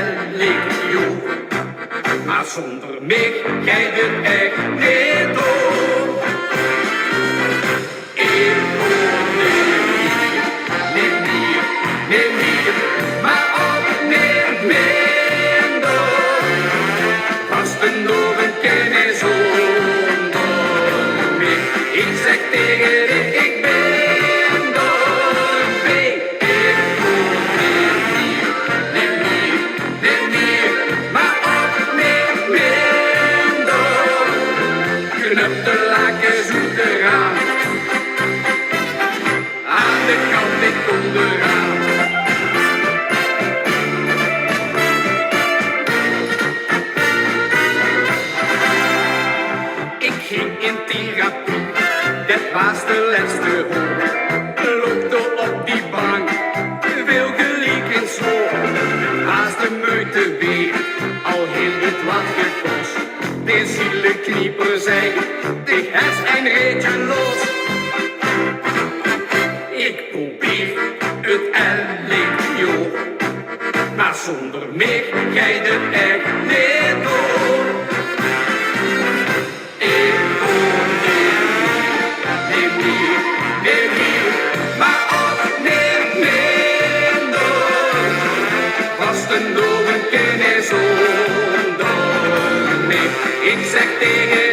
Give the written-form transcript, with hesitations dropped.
LVK. Maar zonder mij ga je het echt niet door. Ik hoor niet meer, maar ook niet minder. Vastelaoven ken je zonder mij. Ik zeg tegen je, ik ben erbij. Ik hoor niet meer, maar ook niet minder. Knap de lakens onderaan. Aan de kant ik onderaan. Ik ging in therapie, dat was de laatste hoor. Loopte op die bank, veel gelijk en zo. Haast de meute weer, al heel het wat gekost. De zielenknieper zei, de hers een reetje los. Ik probeer het LVK, maar zonder mij ga je het echt niet door. Ik hoor niet meer, maar ook niet minder. Vastelaoven ken je zonder mij. Ik zeg tegen